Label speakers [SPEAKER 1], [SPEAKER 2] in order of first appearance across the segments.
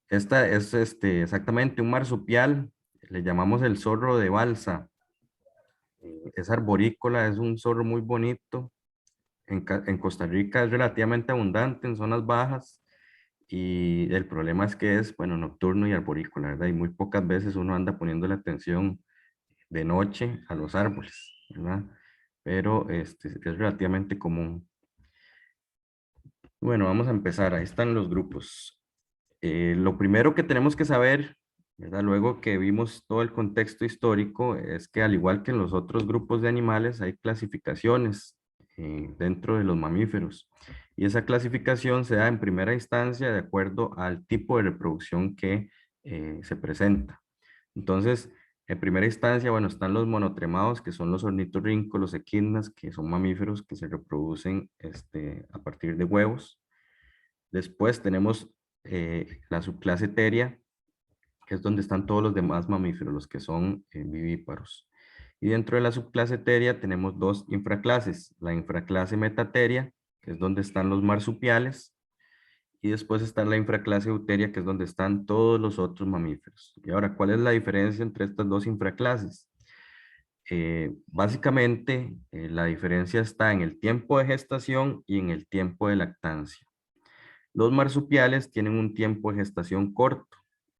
[SPEAKER 1] Esta es exactamente un marsupial, le llamamos el zorro de balsa. Es arborícola, es un zorro muy bonito. En Costa Rica es relativamente abundante en zonas bajas y el problema es que es, bueno, nocturno y arborícola, ¿verdad? Y muy pocas veces uno anda poniendo la atención de noche a los árboles, ¿verdad? Pero es relativamente común. Bueno, vamos a empezar. Ahí están los grupos. Lo primero que tenemos que saber, ¿verdad? Luego que vimos todo el contexto histórico, es que al igual que en los otros grupos de animales, hay clasificaciones dentro de los mamíferos. Y esa clasificación se da en primera instancia de acuerdo al tipo de reproducción que se presenta. Entonces, en primera instancia, bueno, están los monotremados, que son los ornitorrincos, los equidnas, que son mamíferos que se reproducen a partir de huevos. Después tenemos la subclase Teria, que es donde están todos los demás mamíferos, los que son vivíparos. Y dentro de la subclase Teria tenemos dos infraclases, la infraclase Metateria, que es donde están los marsupiales, y después está la infraclase Euteria, que es donde están todos los otros mamíferos. Y ahora, ¿cuál es la diferencia entre estas dos infraclases? Básicamente, la diferencia está en el tiempo de gestación y en el tiempo de lactancia. Los marsupiales tienen un tiempo de gestación corto,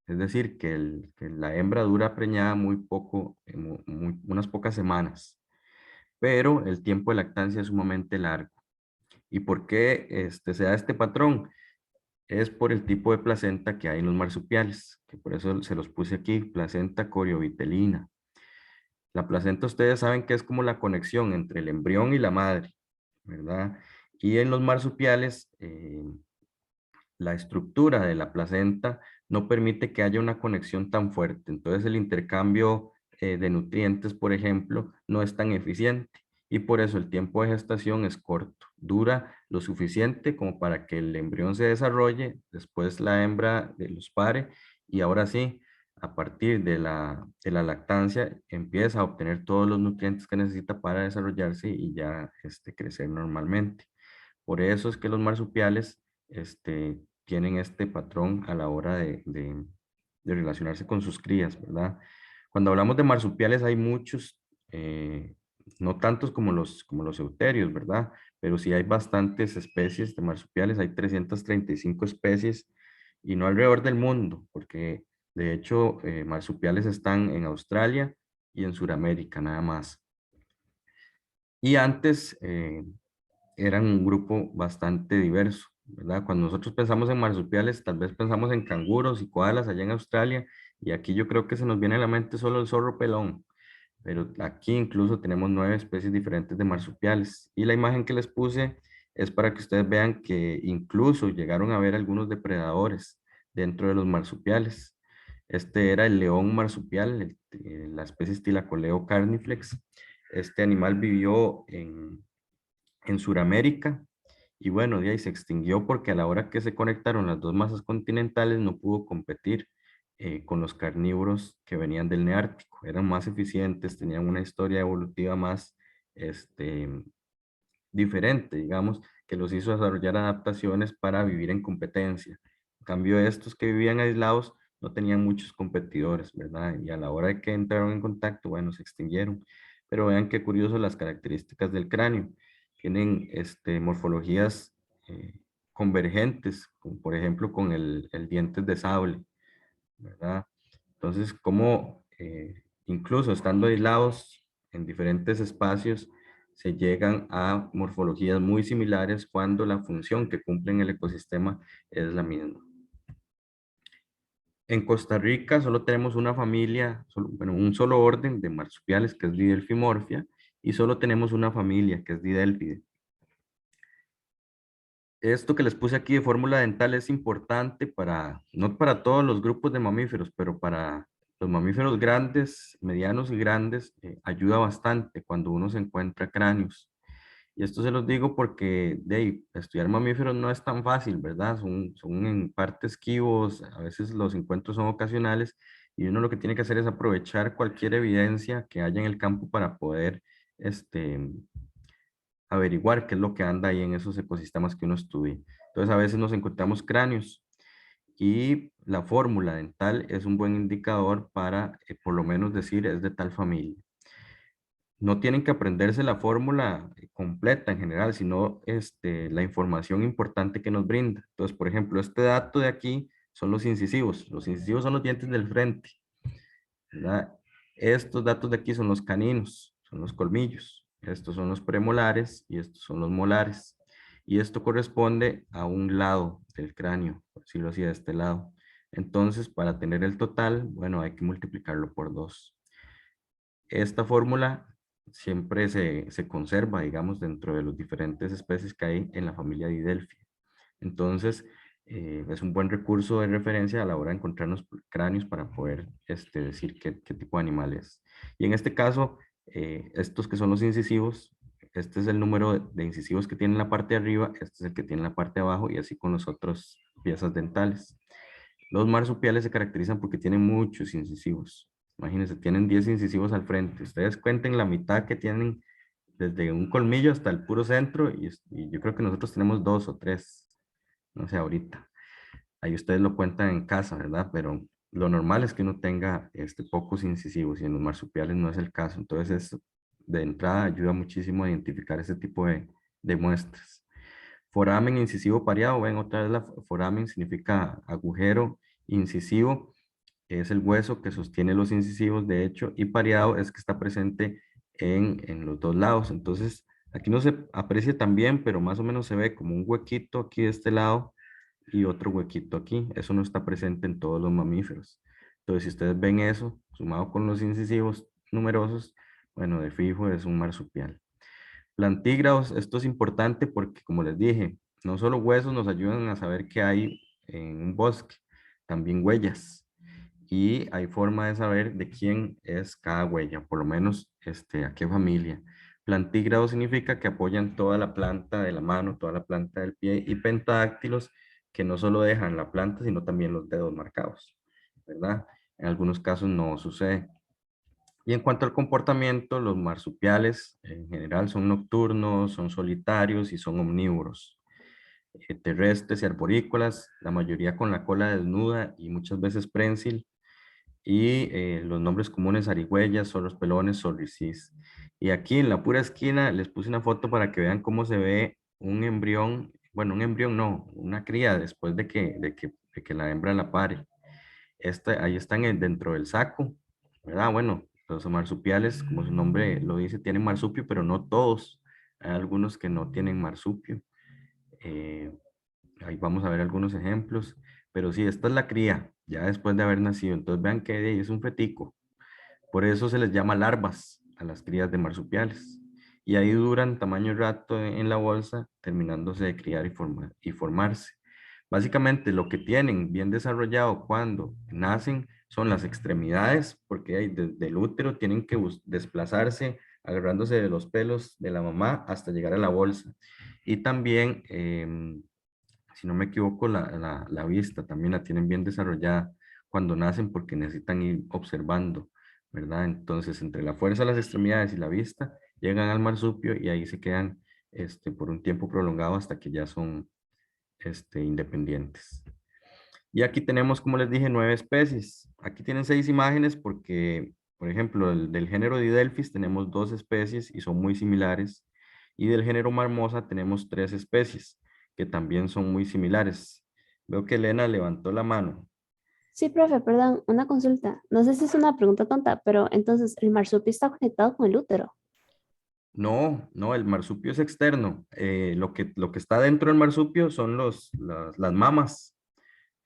[SPEAKER 1] es decir, que la hembra dura preñada muy poco, unas pocas semanas, pero el tiempo de lactancia es sumamente largo. ¿Y por qué se da este patrón? Es por el tipo de placenta que hay en los marsupiales, que por eso se los puse aquí, placenta coriovitelina. La placenta ustedes saben que es como la conexión entre el embrión y la madre, ¿verdad? Y en los marsupiales, la estructura de la placenta no permite que haya una conexión tan fuerte. Entonces el intercambio de nutrientes, por ejemplo, no es tan eficiente y por eso el tiempo de gestación es corto. Dura lo suficiente como para que el embrión se desarrolle, después la hembra los pare y ahora sí, a partir de la lactancia, empieza a obtener todos los nutrientes que necesita para desarrollarse y ya crecer normalmente. Por eso es que los marsupiales tienen este patrón a la hora de relacionarse con sus crías, ¿verdad? Cuando hablamos de marsupiales hay muchos, no tantos como los euterios, ¿verdad? Pero sí hay bastantes especies de marsupiales, hay 335 especies y no alrededor del mundo, porque de hecho marsupiales están en Australia y en Sudamérica nada más. Y antes eran un grupo bastante diverso, ¿verdad? Cuando nosotros pensamos en marsupiales, tal vez pensamos en canguros y koalas allá en Australia, y aquí yo creo que se nos viene a la mente solo el zorro pelón, pero aquí incluso tenemos 9 especies diferentes de marsupiales. Y la imagen que les puse es para que ustedes vean que incluso llegaron a ver algunos depredadores dentro de los marsupiales. Este era el león marsupial, la especie Stylacoleo carniflex. Este animal vivió en Sudamérica y bueno, de ahí se extinguió porque a la hora que se conectaron las dos masas continentales no pudo competir con los carnívoros que venían del Neártico. Eran más eficientes, tenían una historia evolutiva más este, diferente, digamos, que los hizo desarrollar adaptaciones para vivir en competencia. En cambio, estos que vivían aislados no tenían muchos competidores, ¿verdad? Y a la hora de que entraron en contacto, bueno, se extinguieron. Pero vean qué curioso las características del cráneo. Tienen morfologías convergentes, como por ejemplo con el diente de sable, ¿verdad? Entonces, como incluso estando aislados en diferentes espacios, se llegan a morfologías muy similares cuando la función que cumple en el ecosistema es la misma. En Costa Rica solo tenemos una familia, bueno, un solo orden de marsupiales que es Didelphimorphia y solo tenemos una familia que es Didelphide. Esto que les puse aquí de fórmula dental es importante no para todos los grupos de mamíferos, pero para los mamíferos grandes, medianos y grandes, ayuda bastante cuando uno se encuentra cráneos. Y esto se los digo porque estudiar mamíferos no es tan fácil, ¿verdad? Son en parte esquivos, a veces los encuentros son ocasionales y uno lo que tiene que hacer es aprovechar cualquier evidencia que haya en el campo para poder este, averiguar qué es lo que anda ahí en esos ecosistemas que uno estudia. Entonces a veces nos encontramos cráneos y la fórmula dental es un buen indicador para por lo menos decir es de tal familia. No tienen que aprenderse la fórmula completa en general, sino la información importante que nos brinda. Entonces, por ejemplo, este dato de aquí son los incisivos. Los incisivos son los dientes del frente, ¿verdad? Estos datos de aquí son los caninos, son los colmillos. Estos son los premolares y estos son los molares. Y esto corresponde a un lado del cráneo, por decirlo así, de este lado. Entonces, para tener el total, bueno, hay que multiplicarlo por 2. Esta fórmula siempre se conserva, digamos, dentro de las diferentes especies que hay en la familia Didelphia. Entonces, es un buen recurso de referencia a la hora de encontrarnos cráneos para poder decir qué tipo de animal es. Y en este caso, estos que son los incisivos, este es el número de incisivos que tiene en la parte de arriba, este es el que tiene en la parte de abajo y así con las otras piezas dentales. Los marsupiales se caracterizan porque tienen muchos incisivos. Imagínense, tienen 10 incisivos al frente. Ustedes cuenten la mitad que tienen desde un colmillo hasta el puro centro y yo creo que nosotros tenemos 2 o 3, no sé, ahorita. Ahí ustedes lo cuentan en casa, ¿verdad? Pero lo normal es que uno tenga pocos incisivos y en los marsupiales no es el caso. Entonces, eso de entrada ayuda muchísimo a identificar ese tipo de muestras. Foramen incisivo pareado, ven otra vez la foramen significa agujero incisivo, es el hueso que sostiene los incisivos, de hecho, y pareado es que está presente en los dos lados. Entonces, aquí no se aprecia tan bien, pero más o menos se ve como un huequito aquí de este lado y otro huequito aquí. Eso no está presente en todos los mamíferos. Entonces, si ustedes ven eso, sumado con los incisivos numerosos, bueno, de fijo es un marsupial. Plantígrados, esto es importante porque, como les dije, no solo huesos nos ayudan a saber qué hay en un bosque, también huellas. Y hay forma de saber de quién es cada huella, por lo menos a qué familia. Plantígrado significa que apoyan toda la planta de la mano, toda la planta del pie, y pentadáctilos que no solo dejan la planta, sino también los dedos marcados, ¿verdad? En algunos casos no sucede. Y en cuanto al comportamiento, los marsupiales en general son nocturnos, son solitarios y son omnívoros. Terrestres y arborícolas, la mayoría con la cola desnuda y muchas veces prensil. Y los nombres comunes, zarigüeyas, zorros pelones, sorrisis. Y aquí en la pura esquina les puse una foto para que vean cómo se ve un embrión, bueno, un embrión no, una cría después de que la hembra la pare. Ahí están dentro del saco, ¿verdad? Bueno, los marsupiales, como su nombre lo dice, tienen marsupio, pero no todos. Hay algunos que no tienen marsupio. Eh, Ahí vamos a ver algunos ejemplos. Pero sí, esta es la cría, ya después de haber nacido. Entonces vean que es un fetico. Por eso se les llama larvas a las crías de marsupiales. Y ahí duran tamaño rato en la bolsa, terminándose de criar y formarse. Básicamente lo que tienen bien desarrollado cuando nacen son las extremidades, porque desde el útero tienen que desplazarse agarrándose de los pelos de la mamá hasta llegar a la bolsa. Y también, si no me equivoco, la vista también la tienen bien desarrollada cuando nacen porque necesitan ir observando, ¿verdad? Entonces, entre la fuerza de las extremidades y la vista, llegan al marsupio y ahí se quedan por un tiempo prolongado hasta que ya son independientes. Y aquí tenemos, como les dije, 9 especies. Aquí tienen 6 imágenes porque, por ejemplo, del género Didelphis tenemos 2 especies y son muy similares. Y del género Marmosa tenemos 3 especies que también son muy similares. Veo que Elena levantó la mano.
[SPEAKER 2] Sí, profe, perdón, una consulta. No sé si es una pregunta tonta, pero entonces el marsupio está conectado con el útero.
[SPEAKER 1] No, no, el marsupio es externo. Lo que está dentro del marsupio son las mamas.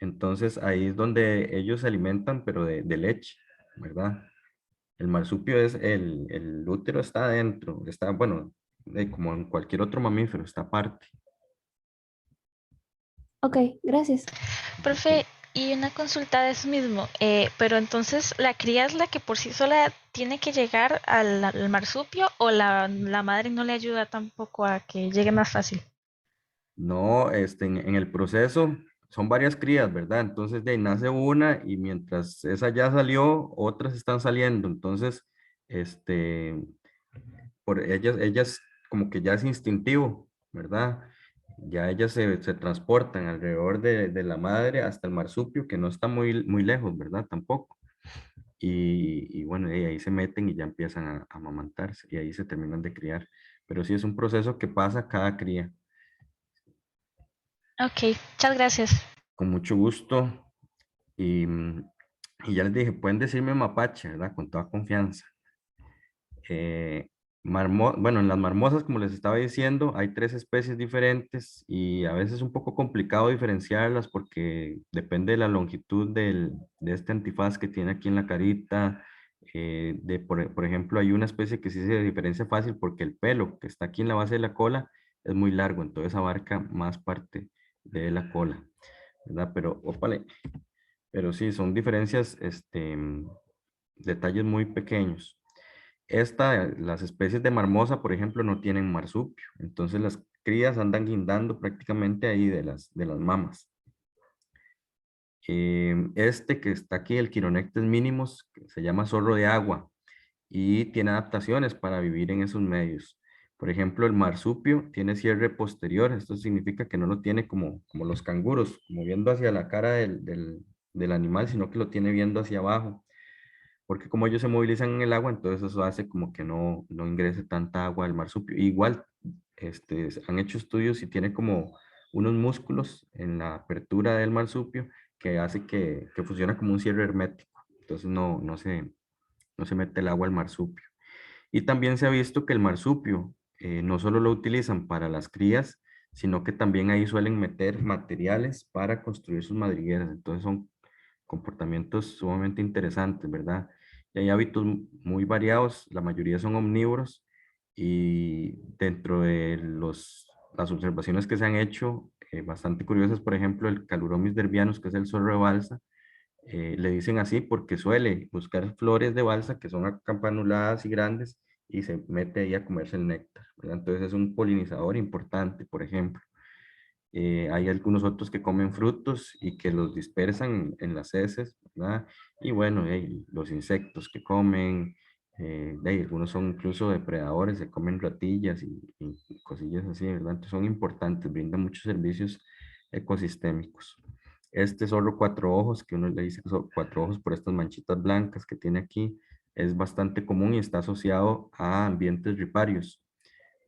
[SPEAKER 1] Entonces ahí es donde ellos se alimentan, pero de leche, ¿verdad? El marsupio el útero está adentro, está, bueno, como en cualquier otro mamífero, está aparte.
[SPEAKER 2] Ok, gracias.
[SPEAKER 3] Profe, y una consulta de eso mismo, pero entonces la cría es la que por sí sola tiene que llegar al marsupio o la madre no le ayuda tampoco a que llegue más fácil.
[SPEAKER 1] No, en el proceso son varias crías, ¿verdad? Entonces de ahí nace una y mientras esa ya salió, otras están saliendo. Entonces, este, por ellas como que ya es instintivo, ¿verdad? ya ellas se transportan alrededor de la madre hasta el marsupio, que no está muy lejos, ¿verdad? Tampoco. Y bueno, y ahí se meten y ya empiezan a amamantarse y ahí se terminan de criar. Pero sí es un proceso que pasa cada cría.
[SPEAKER 3] Ok, muchas gracias.
[SPEAKER 1] Con mucho gusto. Y, y ya les dije, pueden decirme mapache, ¿verdad? Con toda confianza. Eh, bueno, en las marmosas, como les estaba diciendo, hay 3 especies diferentes y a veces es un poco complicado diferenciarlas porque depende de la longitud de este antifaz que tiene aquí en la carita. Por ejemplo, hay una especie que sí se diferencia fácil porque el pelo que está aquí en la base de la cola es muy largo, entonces abarca más parte de la cola, ¿verdad? Pero, ópale, pero sí, son diferencias, detalles muy pequeños. Las especies de marmosa, por ejemplo, no tienen marsupio, entonces las crías andan guindando prácticamente ahí de las mamas. Este que está aquí, el Chironectes minimus, que se llama zorro de agua y tiene adaptaciones para vivir en esos medios. Por ejemplo, el marsupio tiene cierre posterior, esto significa que no lo tiene como los canguros, como viendo hacia la cara del animal, sino que lo tiene viendo hacia abajo porque como ellos se movilizan en el agua, entonces eso hace como que no ingrese tanta agua al marsupio. Igual, han hecho estudios y tiene como unos músculos en la apertura del marsupio que hace que funciona como un cierre hermético. Entonces no se mete el agua al marsupio. Y también se ha visto que el marsupio no solo lo utilizan para las crías, sino que también ahí suelen meter materiales para construir sus madrigueras. Entonces son comportamientos sumamente interesantes, ¿verdad? Y hay hábitos muy variados, la mayoría son omnívoros y dentro de las observaciones que se han hecho, bastante curiosas, por ejemplo, el Caluromis derbianus, que es el zorro de balsa, le dicen así porque suele buscar flores de balsa que son acampanuladas y grandes y se mete ahí a comerse el néctar, ¿verdad? Entonces es un polinizador importante, por ejemplo. Hay algunos otros que comen frutos y que los dispersan en las heces, ¿verdad? Y bueno, los insectos que comen, algunos son incluso depredadores, se comen ratillas y cosillas así, ¿verdad? Entonces son importantes, brindan muchos servicios ecosistémicos. Este zorro 4 ojos, que uno le dice que son 4 ojos por estas manchitas blancas que tiene aquí, es bastante común y está asociado a ambientes riparios,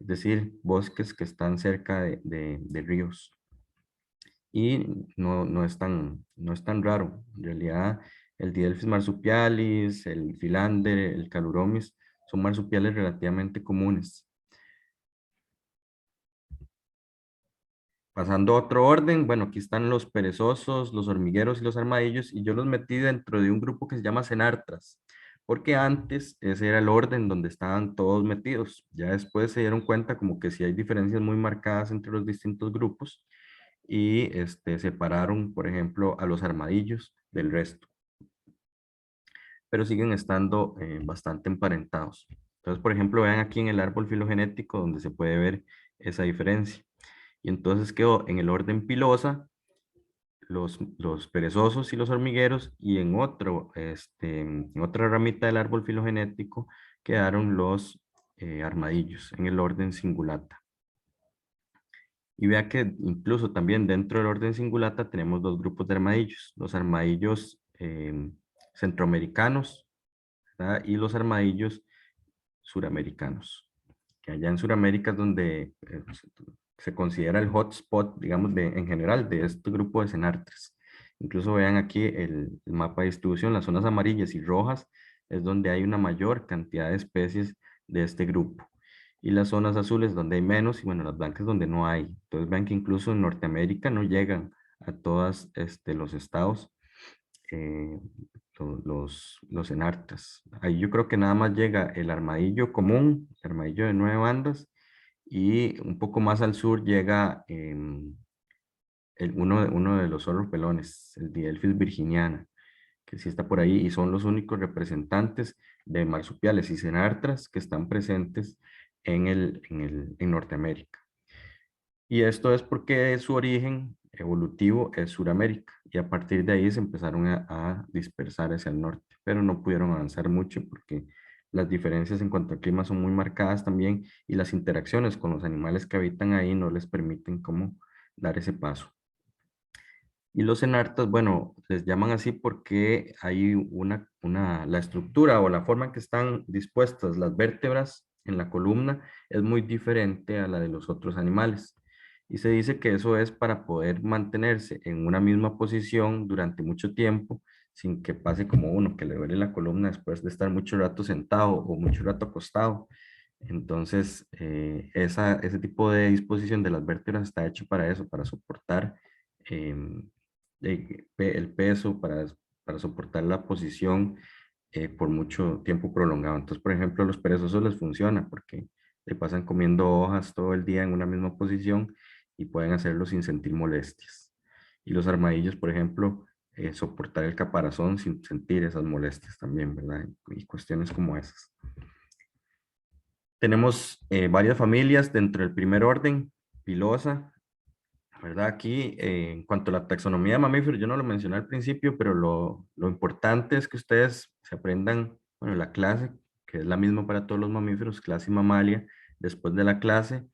[SPEAKER 1] es decir, bosques que están cerca de ríos. Y no es tan raro. En realidad, el Didelphis marsupialis, el Philander, el Caluromis, son marsupiales relativamente comunes. Pasando a otro orden, bueno, aquí están los perezosos, los hormigueros y los armadillos, y yo los metí dentro de un grupo que se llama Cenartras, porque antes ese era el orden donde estaban todos metidos. Ya después se dieron cuenta como que sí hay diferencias muy marcadas entre los distintos grupos y separaron, por ejemplo, a los armadillos del resto, pero siguen estando bastante emparentados. Entonces, por ejemplo, vean aquí en el árbol filogenético donde se puede ver esa diferencia. Y entonces quedó en el orden pilosa los perezosos y los hormigueros, y en otra ramita del árbol filogenético quedaron los armadillos en el orden cingulata. Y vea que incluso también dentro del orden cingulata tenemos 2 grupos de armadillos, los armadillos centroamericanos, ¿verdad? Y los armadillos suramericanos, que allá en Suramérica es donde se considera el hotspot, digamos, en general de este grupo de cenartres. Incluso vean aquí el mapa de distribución, las zonas amarillas y rojas es donde hay una mayor cantidad de especies de este grupo. Y las zonas azules donde hay menos y bueno, las blancas donde no hay. Entonces vean que incluso en Norteamérica no llegan a todos los estados eh, los enartas. Ahí yo creo que nada más llega el armadillo común, el armadillo de 9 bandas, y un poco más al sur llega uno de los zorros pelones, el Didelphis virginiana, que sí está por ahí, y son los únicos representantes de marsupiales y cenartras que están presentes en Norteamérica. Y esto es porque su origen evolutivo es Suramérica y a partir de ahí se empezaron a dispersar hacia el norte, pero no pudieron avanzar mucho porque las diferencias en cuanto al clima son muy marcadas también y las interacciones con los animales que habitan ahí no les permiten como dar ese paso. Y los enartas, bueno, les llaman así porque hay la estructura o la forma en que están dispuestas las vértebras en la columna es muy diferente a la de los otros animales. Y se dice que eso es para poder mantenerse en una misma posición durante mucho tiempo sin que pase como uno, que le duele la columna después de estar mucho rato sentado o mucho rato acostado. Entonces, ese tipo de disposición de las vértebras está hecho para eso, para soportar em, el peso, para soportar la posición por mucho tiempo prolongado. Entonces, por ejemplo, a los perezosos les funciona porque le pasan comiendo hojas todo el día en una misma posición y pueden hacerlo sin sentir molestias. Y los armadillos, por ejemplo, soportar el caparazón sin sentir esas molestias también, ¿verdad? Y cuestiones como esas. Tenemos varias familias dentro del primer orden, pilosa, ¿verdad? Aquí, en cuanto a la taxonomía de mamíferos, yo no lo mencioné al principio, pero lo importante es que ustedes se aprendan, bueno, la clase, que es la misma para todos los mamíferos, clase y mamalia. Después de la clase,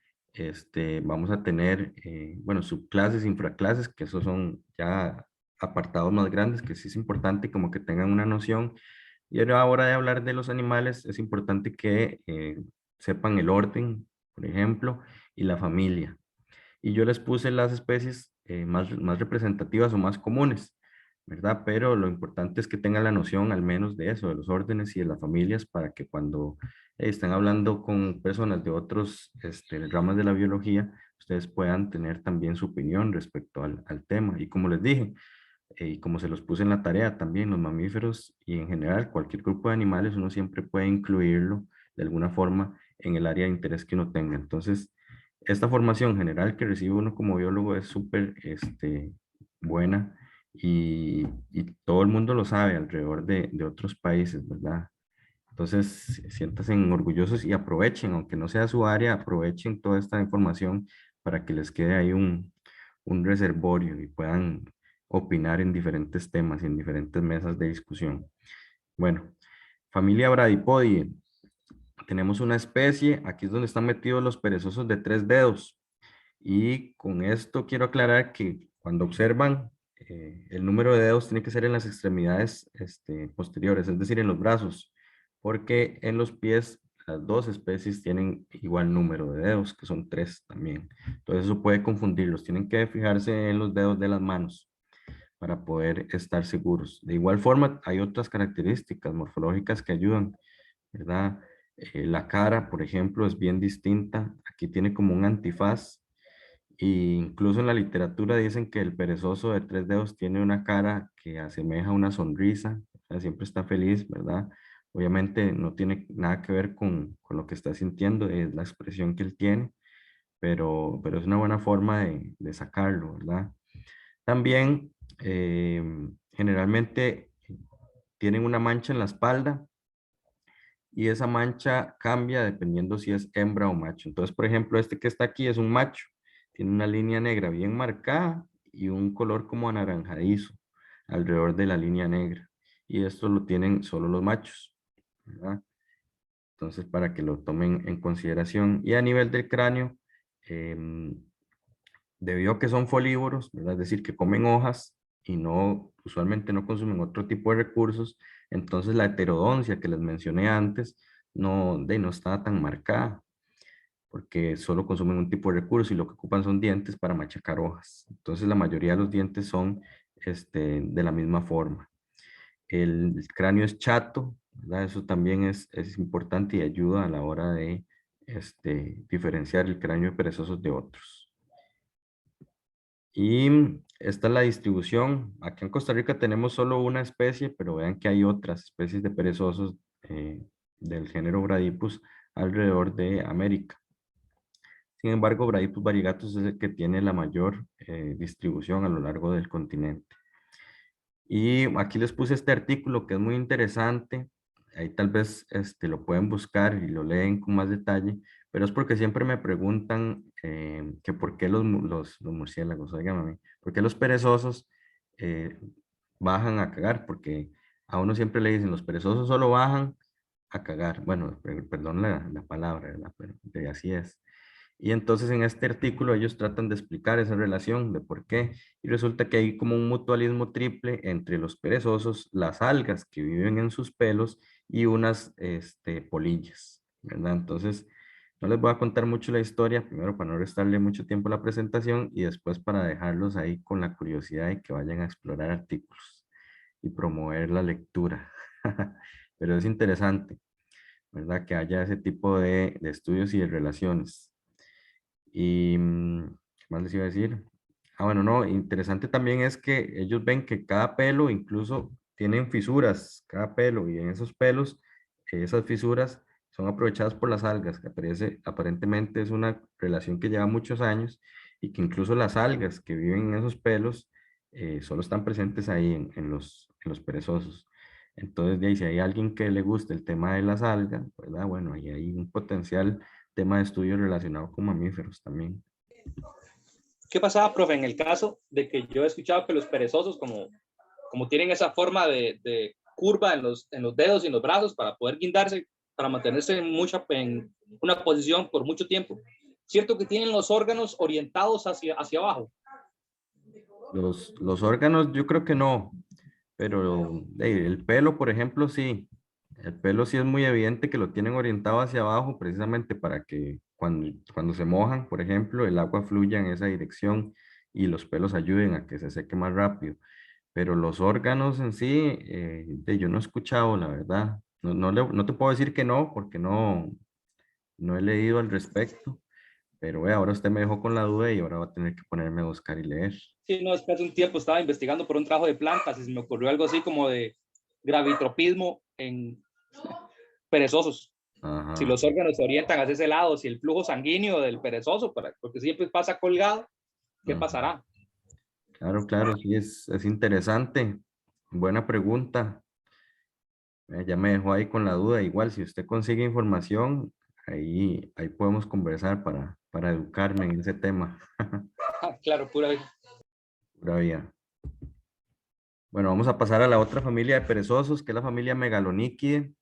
[SPEAKER 1] vamos a tener, bueno, subclases, infraclases, que esos son ya apartados más grandes, que sí es importante como que tengan una noción. Y ahora, a la hora de hablar de los animales, es importante que sepan el orden, por ejemplo, y la familia. Y yo les puse las especies más representativas o más comunes, ¿verdad? Pero lo importante es que tengan la noción al menos de eso, de los órdenes y de las familias, para que cuando estén hablando con personas de otros ramas de la biología, ustedes puedan tener también su opinión respecto al tema. Y como les dije, y como se los puse en la tarea también, los mamíferos y en general cualquier grupo de animales, uno siempre puede incluirlo de alguna forma en el área de interés que uno tenga. Entonces, esta formación general que recibe uno como biólogo es súper buena y todo el mundo lo sabe alrededor de otros países, ¿verdad? Entonces, siéntanse orgullosos y aprovechen, aunque no sea su área, aprovechen toda esta información para que les quede ahí un reservorio y puedan opinar en diferentes temas y en diferentes mesas de discusión. Bueno, familia Bradypodidae. Tenemos una especie, aquí es donde están metidos los perezosos de 3 dedos. Y con esto quiero aclarar que cuando observan, el número de dedos tiene que ser en las extremidades posteriores, es decir, en los brazos, porque en los pies las dos especies tienen igual número de dedos, que son 3 también. Entonces eso puede confundirlos, tienen que fijarse en los dedos de las manos para poder estar seguros. De igual forma, hay otras características morfológicas que ayudan, ¿verdad? La cara, por ejemplo, es bien distinta. Aquí tiene como un antifaz. Y incluso en la literatura dicen que el perezoso de 3 dedos tiene una cara que asemeja una sonrisa, o sea, siempre está feliz, ¿verdad? Obviamente no tiene nada que ver con lo que está sintiendo, es la expresión que él tiene, pero es una buena forma de sacarlo, ¿verdad? También generalmente tienen una mancha en la espalda y esa mancha cambia dependiendo si es hembra o macho. Entonces, por ejemplo, este que está aquí es un macho, tiene una línea negra bien marcada y un color como anaranjadizo alrededor de la línea negra. Y esto lo tienen solo los machos, ¿verdad? Entonces, para que lo tomen en consideración. Y a nivel del cráneo, em, debido a que son folívoros, ¿verdad? Es decir, que comen hojas y no, usualmente no consumen otro tipo de recursos, entonces la heterodoncia que les mencioné antes no está tan marcada, porque solo consumen un tipo de recurso y lo que ocupan son dientes para machacar hojas. Entonces la mayoría de los dientes son de la misma forma. El cráneo es chato, ¿verdad? Eso también es importante y ayuda a la hora de diferenciar el cráneo de perezosos de otros. Y esta es la distribución. Aquí en Costa Rica tenemos solo una especie, pero vean que hay otras especies de perezosos del género Bradypus alrededor de América. Sin embargo, Bradypus variegatus es el que tiene la mayor distribución a lo largo del continente. Y aquí les puse este artículo que es muy interesante. Ahí tal vez lo pueden buscar y lo leen con más detalle, pero es porque siempre me preguntan que por qué los murciélagos, oigan a mí, por qué los perezosos bajan a cagar, porque a uno siempre le dicen los perezosos solo bajan a cagar. Bueno, perdón la palabra, ¿verdad? Pero así es. Y entonces en este artículo ellos tratan de explicar esa relación de por qué. Y resulta que hay como un mutualismo triple entre los perezosos, las algas que viven en sus pelos y unas polillas, ¿verdad? Entonces, no les voy a contar mucho la historia, primero para no restarle mucho tiempo a la presentación y después para dejarlos ahí con la curiosidad de que vayan a explorar artículos y promover la lectura. Pero es interesante, ¿verdad? Que haya ese tipo de estudios y de relaciones. Y, ¿qué más les iba a decir? Ah, bueno, no, interesante también es que ellos ven que cada pelo incluso tienen fisuras, cada pelo, y en esos pelos, esas fisuras son aprovechadas por las algas, que aparentemente es una relación que lleva muchos años y que incluso las algas que viven en esos pelos solo están presentes ahí en los perezosos. Entonces, de ahí, si hay alguien que le guste el tema de las algas, ¿verdad? Bueno, ahí hay un potencial tema de estudio relacionado con mamíferos también.
[SPEAKER 4] ¿Qué pasaba, profe, en el caso de que yo he escuchado que los perezosos, como tienen esa forma de curva en los dedos y en los brazos para poder guindarse, para mantenerse en una posición por mucho tiempo, ¿cierto que tienen los órganos orientados hacia abajo?
[SPEAKER 1] Los órganos yo creo que no, pero el pelo, por ejemplo, sí. El pelo sí es muy evidente que lo tienen orientado hacia abajo precisamente para que cuando se mojan, por ejemplo, el agua fluya en esa dirección y los pelos ayuden a que se seque más rápido. Pero los órganos en sí, yo no he escuchado, la verdad. No te puedo decir que no, porque no he leído al respecto, pero ahora usted me dejó con la duda y ahora va a tener que ponerme a buscar y leer.
[SPEAKER 4] Sí, no, después de un tiempo estaba investigando por un trabajo de plantas y se me ocurrió algo así como de gravitropismo en perezosos. Si
[SPEAKER 1] Ajá.
[SPEAKER 4] los órganos se orientan hacia ese lado, si el flujo sanguíneo del perezoso, porque siempre pasa colgado, ¿qué
[SPEAKER 1] Ujú.
[SPEAKER 4] pasará?
[SPEAKER 1] Claro, claro, sí, es interesante. Buena pregunta. Ya me dejó ahí con la duda. Igual, si usted consigue información, ahí podemos conversar para educarme en ese tema.
[SPEAKER 4] Claro, pura vida.
[SPEAKER 1] Pura vida. Bueno, vamos a pasar a la otra familia de perezosos, que es la familia Megalonychidae.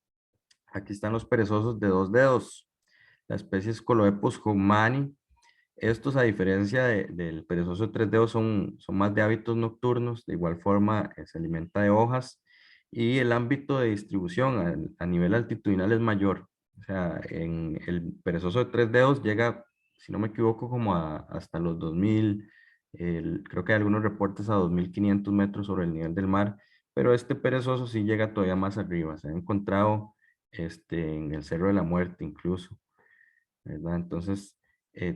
[SPEAKER 1] Aquí están los perezosos de dos dedos. La especie es Coloepus humani. Estos, a diferencia del perezoso de tres dedos, son más de hábitos nocturnos. De igual forma, se alimenta de hojas y el ámbito de distribución a nivel altitudinal es mayor. O sea, en el perezoso de tres dedos llega, si no me equivoco, como hasta los 2000, creo que hay algunos reportes a 2500 metros sobre el nivel del mar, pero este perezoso sí llega todavía más arriba. Se ha encontrado en el Cerro de la Muerte incluso, ¿verdad? Entonces,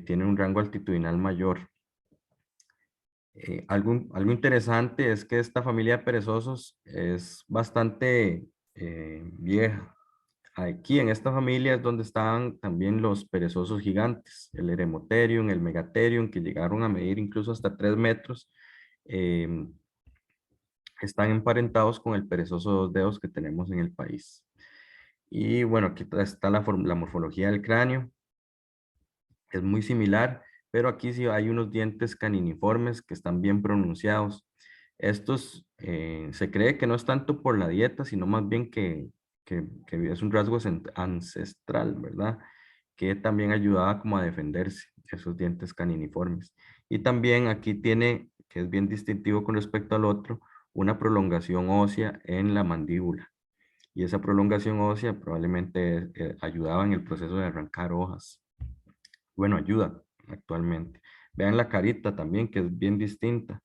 [SPEAKER 1] tiene un rango altitudinal mayor. Algo interesante es que esta familia de perezosos es bastante vieja. Aquí en esta familia es donde estaban también los perezosos gigantes, el Eremotherium, el Megatherium, que llegaron a medir incluso hasta 3 metros. em, Están emparentados con el perezoso de dos dedos que tenemos en el país. Y bueno, aquí está la morfología del cráneo. Es muy similar, pero aquí sí hay unos dientes caniniformes que están bien pronunciados. Estos se cree que no es tanto por la dieta, sino más bien que es un rasgo ancestral, ¿verdad? Que también ayudaba como a defenderse, esos dientes caniniformes. Y también aquí tiene, que es bien distintivo con respecto al otro, una prolongación ósea en la mandíbula. Y esa prolongación ósea probablemente ayudaba en el proceso de arrancar hojas. Bueno, ayuda actualmente. Vean la carita también, que es bien distinta.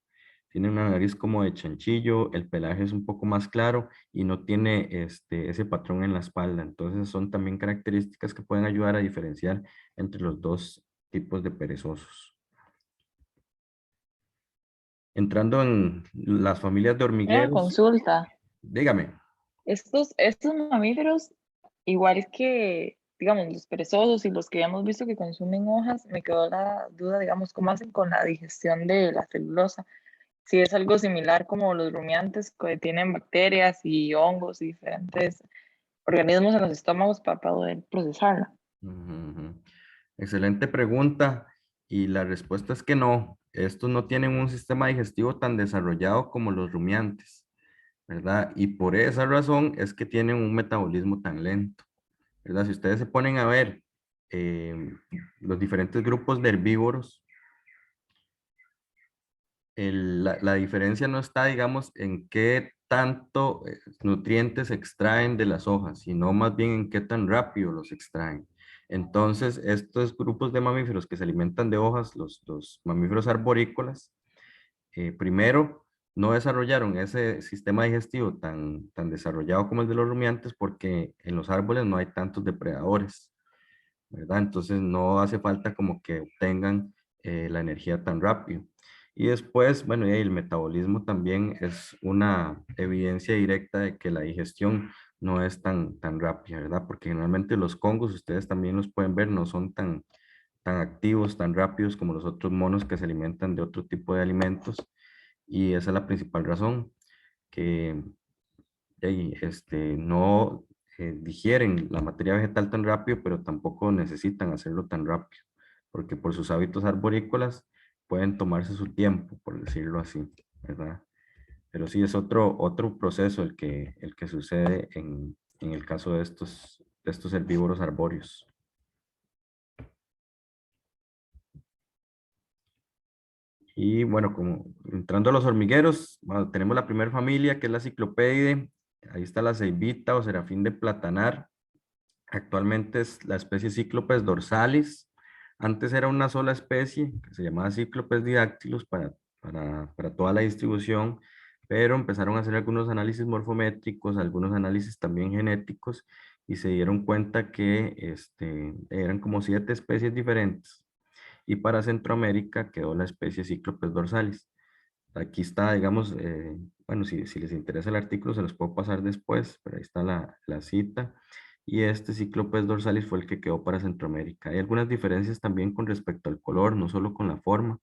[SPEAKER 1] Tiene una nariz como de chanchillo, el pelaje es un poco más claro y no tiene ese patrón en la espalda. Entonces son también características que pueden ayudar a diferenciar entre los dos tipos de perezosos. Entrando en las familias de
[SPEAKER 5] Una
[SPEAKER 1] hormigueros,
[SPEAKER 5] consulta.
[SPEAKER 1] dígame.
[SPEAKER 5] Estos mamíferos, igual que, digamos, los perezosos y los que ya hemos visto que consumen hojas, me quedó la duda, digamos, cómo hacen con la digestión de la celulosa. Si es algo similar como los rumiantes que tienen bacterias y hongos y diferentes organismos en los estómagos para poder procesarla.
[SPEAKER 1] Ujú, ujú. Excelente pregunta y la respuesta es que no. Estos no tienen un sistema digestivo tan desarrollado como los rumiantes, ¿verdad? Y por esa razón es que tienen un metabolismo tan lento. ¿verdad? Si ustedes se ponen a ver los diferentes grupos de herbívoros, la diferencia no está, digamos, en qué tanto nutrientes extraen de las hojas, sino más bien en qué tan rápido los extraen. Entonces, estos grupos de mamíferos que se alimentan de hojas, los mamíferos arborícolas, primero, no desarrollaron ese sistema digestivo tan desarrollado como el de los rumiantes porque en los árboles no hay tantos depredadores, ¿verdad? Entonces no hace falta como que obtengan la energía tan rápido. Y después, bueno, y el metabolismo también es una evidencia directa de que la digestión no es tan rápida, ¿verdad? Porque generalmente los congos, ustedes también los pueden ver, no son tan activos, tan rápidos como los otros monos que se alimentan de otro tipo de alimentos. Y esa es la principal razón, que no digieren la materia vegetal tan rápido, pero tampoco necesitan hacerlo tan rápido, porque por sus hábitos arborícolas pueden tomarse su tiempo, por decirlo así, ¿verdad? Pero sí es otro proceso el que sucede en el caso de estos herbívoros arbóreos. Y bueno, como entrando a los hormigueros, bueno, tenemos la primera familia que es la Cyclopeidae. Ahí está la ceibita o serafín de platanar. Actualmente es la especie Cyclopes dorsalis. Antes era una sola especie que se llamaba Cyclopes didactylus para toda la distribución, pero empezaron a hacer algunos análisis morfométricos, algunos análisis también genéticos y se dieron cuenta que eran como 7 especies diferentes. Y para Centroamérica quedó la especie Cyclopes dorsalis. Aquí está, digamos, bueno, si les interesa el artículo se los puedo pasar después, pero ahí está la cita. Y este Cyclopes dorsalis fue el que quedó para Centroamérica. Hay algunas diferencias también con respecto al color, no solo con la forma.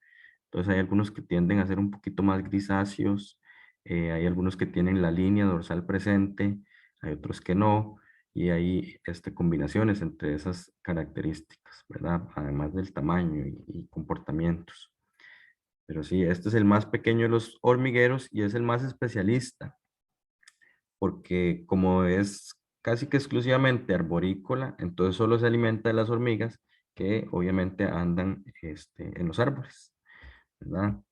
[SPEAKER 1] Entonces hay algunos que tienden a ser un poquito más grisáceos, hay algunos que tienen la línea dorsal presente, hay otros que no, y hay combinaciones entre esas características, ¿verdad? Además del tamaño y comportamientos. Pero sí, este es el más pequeño de los hormigueros y es el más especialista, porque como es casi que exclusivamente arborícola, entonces solo se alimenta de las hormigas que obviamente andan en los árboles, ¿verdad?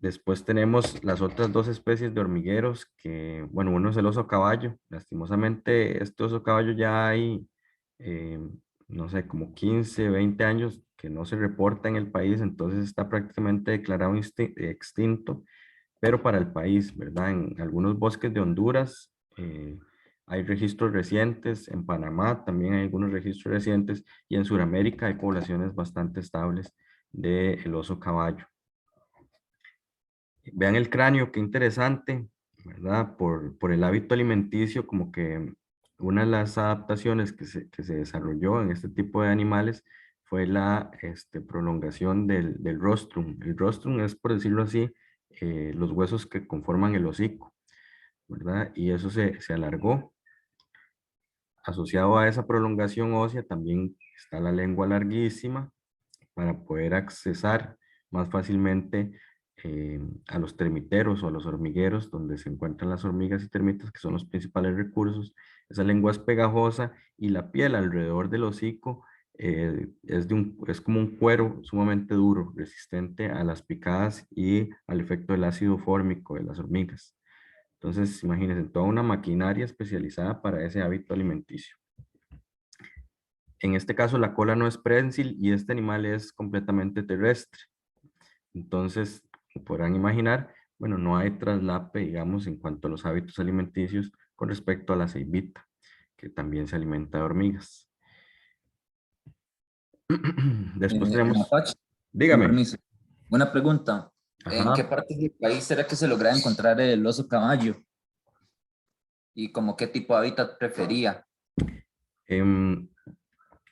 [SPEAKER 1] Después tenemos las otras dos especies de hormigueros, que, bueno, uno es el oso caballo. Lastimosamente, este oso caballo ya hay, eh, no sé, como 15, 20 años que no se reporta en el país, entonces está prácticamente declarado extinto, pero para el país, ¿verdad? En algunos bosques de Honduras hay registros recientes, en Panamá también hay algunos registros recientes, y en Sudamérica hay poblaciones bastante estables del oso caballo. Vean el cráneo, qué interesante, ¿verdad? Por el hábito alimenticio, como que una de las adaptaciones que se desarrolló en este tipo de animales fue la prolongación del rostrum. El rostrum es, por decirlo así, los huesos que conforman el hocico, ¿verdad? Y eso se alargó. Asociado a esa prolongación ósea también está la lengua larguísima para poder accesar más fácilmente a los termiteros o a los hormigueros donde se encuentran las hormigas y termitas, que son los principales recursos. Esa lengua es pegajosa y la piel alrededor del hocico es como un cuero sumamente duro, resistente a las picadas y al efecto del ácido fórmico de las hormigas. Entonces, imagínense, toda una maquinaria especializada para ese hábito alimenticio. En este caso, la cola no es prensil y este animal es completamente terrestre. Entonces, como podrán imaginar, bueno, no hay traslape, digamos, en cuanto a los hábitos alimenticios con respecto a la ceibita, que también se alimenta de hormigas. Después tenemos,
[SPEAKER 6] Mapache, con
[SPEAKER 1] dígame.
[SPEAKER 6] permiso, una pregunta. ¿En qué
[SPEAKER 1] Ajá.
[SPEAKER 6] parte del país será que se logra encontrar el oso caballo? ¿Y como qué tipo de hábitat prefería?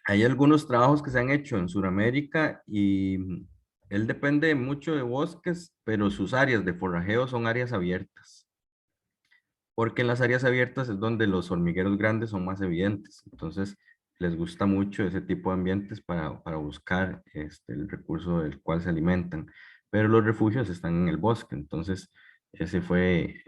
[SPEAKER 1] Hay algunos trabajos que se han hecho en Sudamérica y él depende mucho de bosques, pero sus áreas de forrajeo son áreas abiertas, porque en las áreas abiertas es donde los hormigueros grandes son más evidentes. Entonces, les gusta mucho ese tipo de ambientes para buscar el recurso del cual se alimentan. Pero los refugios están en el bosque, entonces ese fue,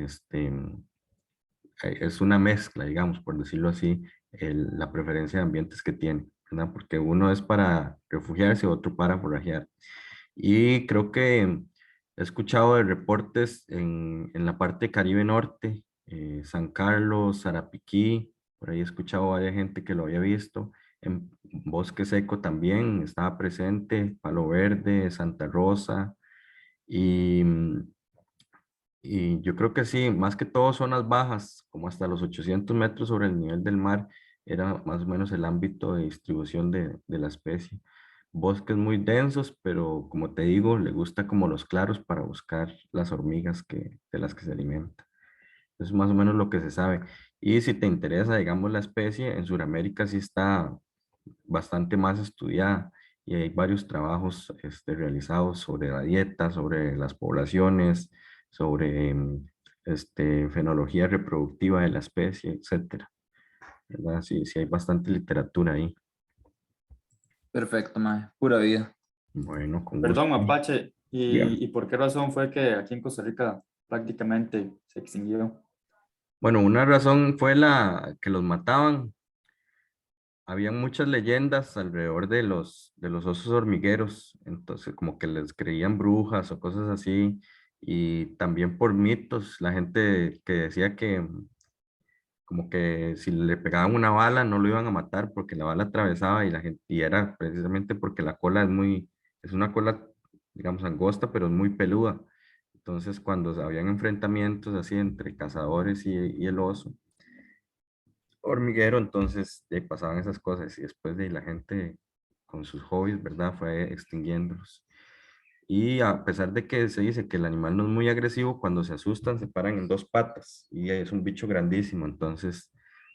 [SPEAKER 1] es una mezcla, digamos, por decirlo así, la preferencia de ambientes que tiene, ¿verdad? Porque uno es para refugiarse, otro para forrajear. Y creo que he escuchado de reportes en la parte Caribe Norte, San Carlos, Sarapiquí, por ahí he escuchado a varias gente que lo había visto. En Bosque Seco también estaba presente, Palo Verde, Santa Rosa. Y, y yo creo que sí, más que todo zonas bajas, como hasta los 800 metros sobre el nivel del mar, era más o menos el ámbito de distribución de la especie. Bosques muy densos, pero como te digo, le gusta como los claros para buscar las hormigas de las que se alimenta. Eso es más o menos lo que se sabe. Y si te interesa, digamos, la especie, en Sudamérica sí está bastante más estudiada y hay varios trabajos realizados sobre la dieta, sobre las poblaciones, sobre fenología reproductiva de la especie, etcétera, ¿verdad? Sí, sí hay bastante literatura ahí.
[SPEAKER 6] Perfecto, mae. Pura vida.
[SPEAKER 1] Bueno, con gusto.
[SPEAKER 7] Perdón, Mapache,
[SPEAKER 1] Dígame.
[SPEAKER 7] ¿y por qué razón fue que aquí en Costa Rica prácticamente se extinguió?
[SPEAKER 1] Bueno, una razón fue la que los mataban. Habían muchas leyendas alrededor de los osos hormigueros, entonces como que les creían brujas o cosas así, y también por mitos, la gente que decía que como que si le pegaban una bala no lo iban a matar porque la bala atravesaba y la gente, y era precisamente porque la cola es una cola, digamos, angosta, pero es muy peluda. Entonces cuando habían enfrentamientos así entre cazadores y el oso, hormiguero, entonces pasaban esas cosas y después de ahí la gente con sus hobbies, ¿verdad? Fue extinguiéndolos. Y a pesar de que se dice que el animal no es muy agresivo, cuando se asustan se paran en dos patas y es un bicho grandísimo, entonces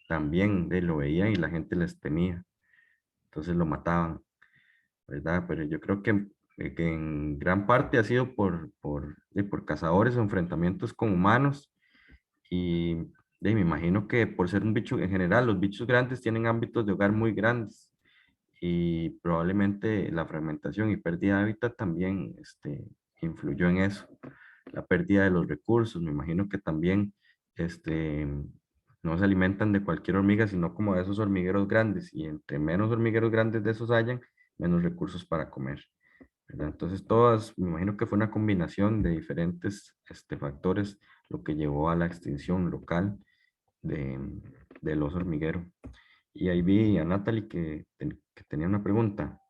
[SPEAKER 1] también lo veían y la gente les temía, entonces lo mataban, ¿verdad? Pero yo creo que en gran parte ha sido por cazadores o enfrentamientos con humanos y me imagino que por ser un bicho, en general, los bichos grandes tienen ámbitos de hogar muy grandes y probablemente la fragmentación y pérdida de hábitat también influyó en eso. La pérdida de los recursos, me imagino que también este, no se alimentan de cualquier hormiga, sino como de esos hormigueros grandes y entre menos hormigueros grandes de esos hayan, menos recursos para comer, ¿verdad? Entonces, todas, me imagino que fue una combinación de diferentes factores lo que llevó a la extinción local de, del oso hormiguero. Y ahí vi a Natalie que tenía una pregunta.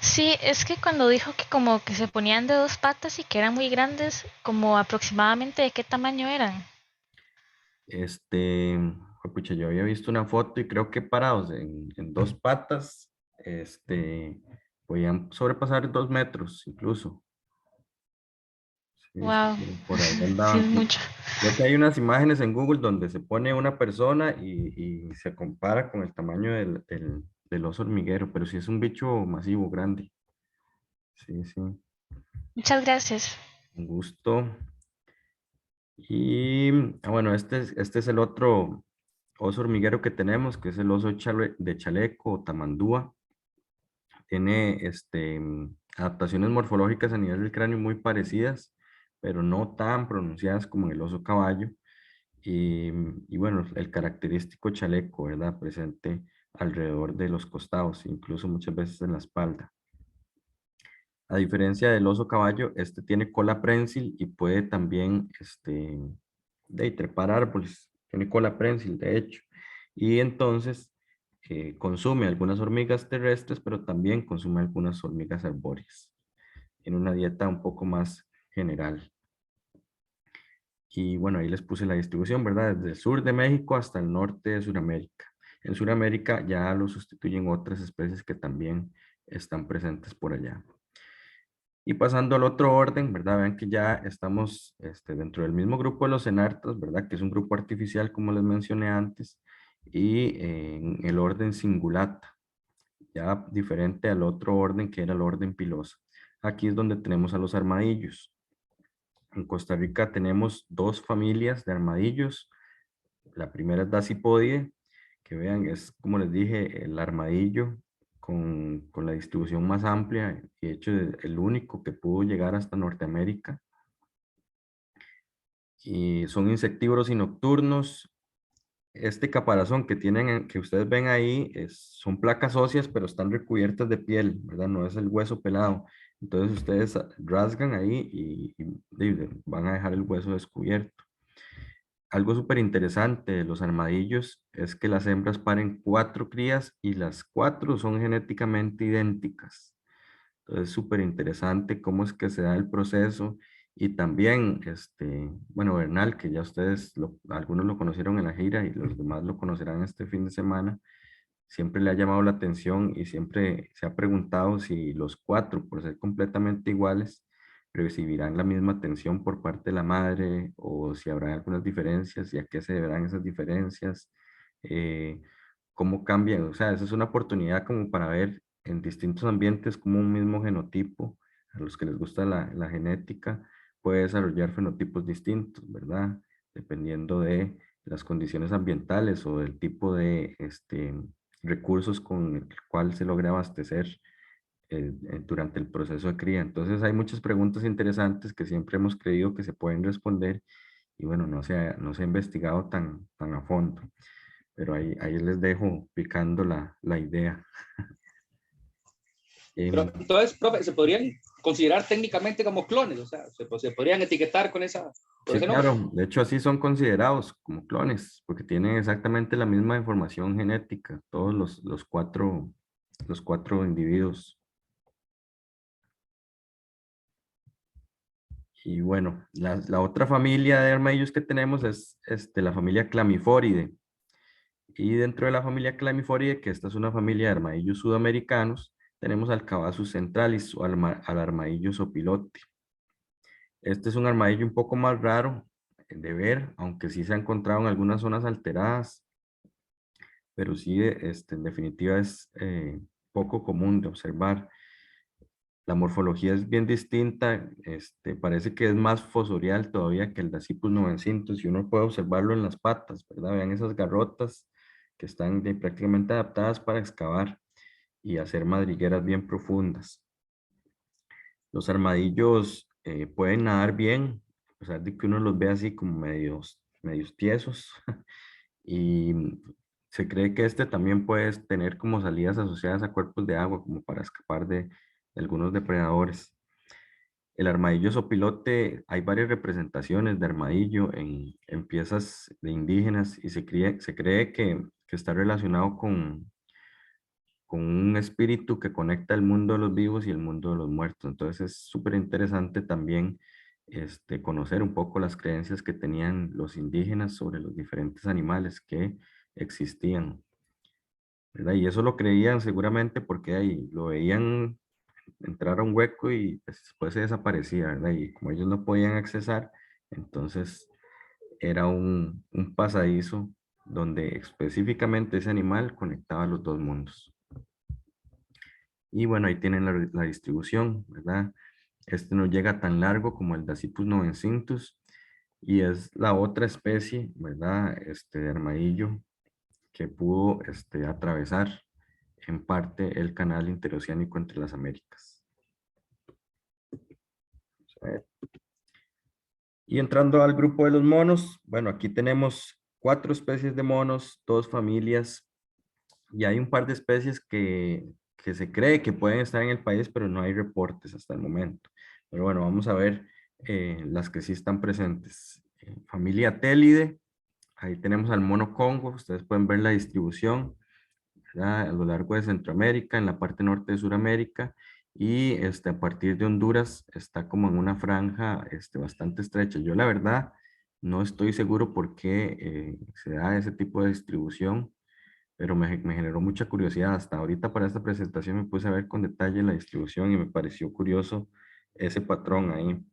[SPEAKER 3] Sí, es que cuando dijo que como que se ponían de dos patas y que eran muy grandes, como aproximadamente de qué tamaño eran.
[SPEAKER 1] Este, pucha, yo había visto una foto y creo que parados en dos patas, podían sobrepasar 2 metros incluso. Sí, sí,
[SPEAKER 3] Wow,
[SPEAKER 1] por ahí
[SPEAKER 3] sí es
[SPEAKER 1] andaban.
[SPEAKER 3] mucho.
[SPEAKER 1] Creo que hay unas imágenes en Google donde se pone una persona y se compara con el tamaño del oso hormiguero, pero sí es un bicho masivo, grande. Sí, sí, un
[SPEAKER 3] Muchas gracias.
[SPEAKER 1] gusto. Y bueno, este es el otro oso hormiguero que tenemos, que es el oso de chaleco o tamandúa. Tiene adaptaciones morfológicas a nivel del cráneo muy parecidas, pero no tan pronunciadas como en el oso caballo. Y bueno, el característico chaleco, ¿verdad? Presente alrededor de los costados, incluso muchas veces en la espalda. A diferencia del oso caballo, este tiene cola prensil y puede también trepar árboles. Tiene cola prensil, de hecho. Y entonces consume algunas hormigas terrestres, pero también consume algunas hormigas arbóreas. Tiene una dieta un poco más general. Y bueno, ahí les puse la distribución, ¿verdad? Desde el sur de México hasta el norte de Sudamérica. En Sudamérica ya lo sustituyen otras especies que también están presentes por allá. Y pasando al otro orden, ¿verdad? Vean que ya estamos dentro del mismo grupo de los enartos, ¿verdad? Que es un grupo artificial, como les mencioné antes, y en el orden Cingulata, ya diferente al otro orden que era el orden Pilosa. Aquí es donde tenemos a los armadillos. En Costa Rica tenemos dos familias de armadillos. La primera es Dasypodidae, que vean, es como les dije, el armadillo con la distribución más amplia y de hecho el único que pudo llegar hasta Norteamérica. Y son insectívoros y nocturnos. este caparazón que tienen, que ustedes ven ahí, son placas óseas, pero están recubiertas de piel, ¿verdad? No es el hueso pelado. Entonces ustedes rasgan ahí y van a dejar el hueso descubierto. Algo súper interesante de los armadillos es que las hembras paren 4 crías y las 4 son genéticamente idénticas. Entonces, súper interesante cómo es que se da el proceso. Y también, bueno, Bernal, que ya ustedes, algunos lo conocieron en la gira y los demás lo conocerán este fin de semana, siempre le ha llamado la atención y siempre se ha preguntado si los 4, por ser completamente iguales, recibirán la misma atención por parte de la madre o si habrá algunas diferencias y a qué se deberán esas diferencias, eh, cómo cambian. O sea, esa es una oportunidad como para ver en distintos ambientes cómo un mismo genotipo, a los que les gusta la genética, puede desarrollar fenotipos distintos, ¿verdad? Dependiendo de las condiciones ambientales o del tipo de recursos con el cual se logra abastecer durante el proceso de cría. Entonces hay muchas preguntas interesantes que siempre hemos creído que se pueden responder y bueno, no se ha investigado tan a fondo, pero ahí les dejo picando la idea.
[SPEAKER 4] Pero entonces, profe, ¿se podrían considerar técnicamente como clones? O sea, ¿se podrían etiquetar con
[SPEAKER 1] Sí,
[SPEAKER 4] ese nombre?
[SPEAKER 1] claro, de hecho así son considerados como clones, porque tienen exactamente la misma información genética, todos los cuatro individuos. Y bueno, la otra familia de armadillos que tenemos es la familia Clamiforidae. Y dentro de la familia Clamiforidae, que esta es una familia de armadillos sudamericanos, tenemos al Cavasus centralis o al armadillo sopilote. Este es un armadillo un poco más raro de ver, aunque sí se ha encontrado en algunas zonas alteradas, pero sí, en definitiva es poco común de observar. La morfología es bien distinta, parece que es más fosorial todavía que el Dasypus novencintus y uno puede observarlo en las patas, ¿verdad? Vean esas garrotas que están prácticamente adaptadas para excavar y hacer madrigueras bien profundas. Los armadillos pueden nadar bien, a pesar de que uno los ve así como medios tiesos, y se cree que también puede tener como salidas asociadas a cuerpos de agua, como para escapar de algunos depredadores. El armadillo sopilote, hay varias representaciones de armadillo en piezas de indígenas y se cree que está relacionado con un espíritu que conecta el mundo de los vivos y el mundo de los muertos. Entonces es súper interesante también conocer un poco las creencias que tenían los indígenas sobre los diferentes animales que existían, ¿verdad? Y eso lo creían seguramente porque ahí lo veían entrar a un hueco y pues, después se desaparecía, ¿verdad? Y como ellos no podían accesar, entonces era un pasadizo donde específicamente ese animal conectaba los dos mundos. Y bueno, ahí tienen la distribución, ¿verdad? Este no llega tan largo como el Dasypus novencintus y es la otra especie, ¿verdad? De armadillo que pudo atravesar en parte el canal interoceánico entre las Américas. Vamos a ver. Y entrando al grupo de los monos, bueno, aquí tenemos 4 especies de monos, 2 familias, y hay un par de especies que se cree que pueden estar en el país, pero no hay reportes hasta el momento. Pero bueno, vamos a ver las que sí están presentes. Familia Télide, ahí tenemos al mono Congo, ustedes pueden ver la distribución, ¿verdad? A lo largo de Centroamérica, en la parte norte de Sudamérica, y a partir de Honduras está como en una franja bastante estrecha. Yo la verdad no estoy seguro por qué se da ese tipo de distribución, pero me generó mucha curiosidad. Hasta ahorita para esta presentación me puse a ver con detalle la distribución y me pareció curioso ese patrón ahí.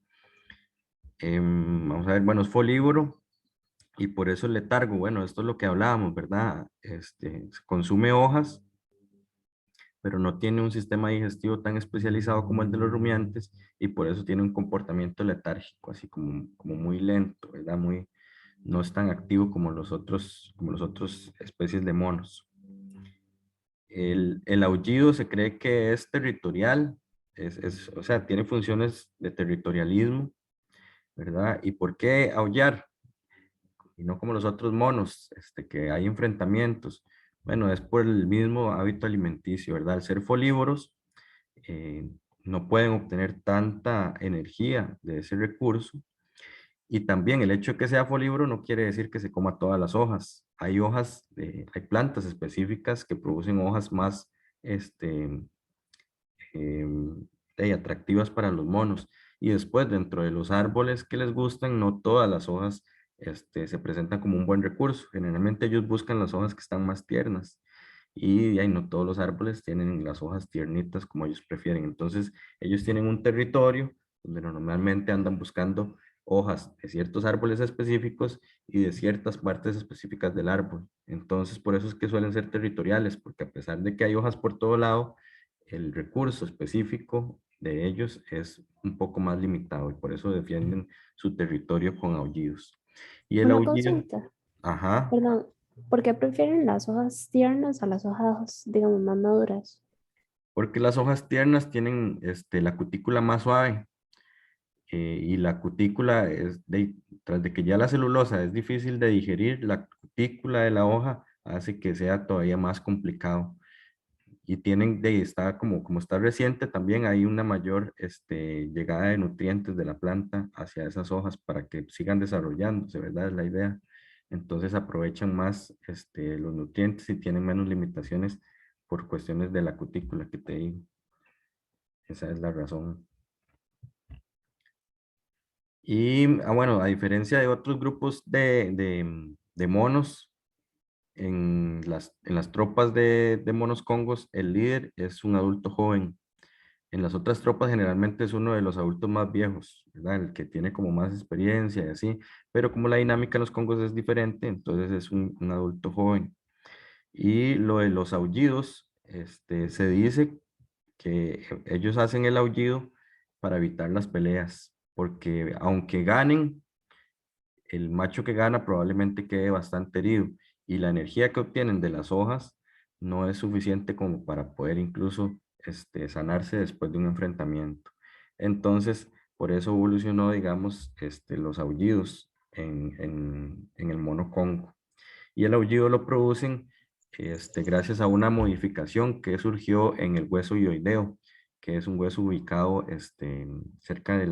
[SPEAKER 1] Vamos a ver, bueno, es folívoro y por eso el letargo. Bueno, esto es lo que hablábamos, ¿verdad? Consume hojas, pero no tiene un sistema digestivo tan especializado como el de los rumiantes y por eso tiene un comportamiento letárgico, así como muy lento, ¿verdad? No es tan activo como los otros especies de monos. El aullido se cree que es territorial, o sea, tiene funciones de territorialismo, ¿verdad? ¿Y por qué aullar? y no como los otros monos, que hay enfrentamientos. Bueno, es por el mismo hábito alimenticio, ¿verdad? Al ser folívoros, eh, no pueden obtener tanta energía de ese recurso. Y también el hecho de que sea folívoro no quiere decir que se coma todas las hojas. Hay hojas, hay plantas específicas que producen hojas más atractivas para los monos. Y después, dentro de los árboles que les gustan, no todas las hojas se presentan como un buen recurso. Generalmente ellos buscan las hojas que están más tiernas. Y ahí no todos los árboles tienen las hojas tiernitas como ellos prefieren. Entonces, ellos tienen un territorio donde normalmente andan buscando hojas de ciertos árboles específicos y de ciertas partes específicas del árbol. Entonces, por eso es que suelen ser territoriales, porque a pesar de que hay hojas por todo lado, el recurso específico de ellos es un poco más limitado y por eso defienden su territorio con aullidos. Y el
[SPEAKER 2] Una
[SPEAKER 1] aullido,
[SPEAKER 2] consulta,
[SPEAKER 1] ajá,
[SPEAKER 2] perdón, ¿por qué prefieren las hojas tiernas a las hojas, digamos, más maduras?
[SPEAKER 1] porque las hojas tiernas tienen la cutícula más suave y la cutícula tras de que ya la celulosa es difícil de digerir, la cutícula de la hoja hace que sea todavía más complicado. Y tienen está como está reciente, también hay una mayor llegada de nutrientes de la planta hacia esas hojas para que sigan desarrollándose, ¿verdad? Es la idea. Entonces aprovechan más los nutrientes y tienen menos limitaciones por cuestiones de la cutícula que te digo. Esa es la razón. Y bueno, a diferencia de otros grupos de monos, en las tropas de monos congos, el líder es un adulto joven. En las otras tropas generalmente es uno de los adultos más viejos, ¿verdad? El que tiene como más experiencia y así, pero como la dinámica en los congos es diferente, entonces es un adulto joven. Y lo de los aullidos, se dice que ellos hacen el aullido para evitar las peleas, porque aunque ganen, el macho que gana probablemente quede bastante herido y la energía que obtienen de las hojas no es suficiente como para poder incluso sanarse después de un enfrentamiento. Entonces, por eso evolucionó, digamos, los aullidos en el mono congo. Y el aullido lo producen gracias a una modificación que surgió en el hueso hioideo, que es un hueso ubicado cerca de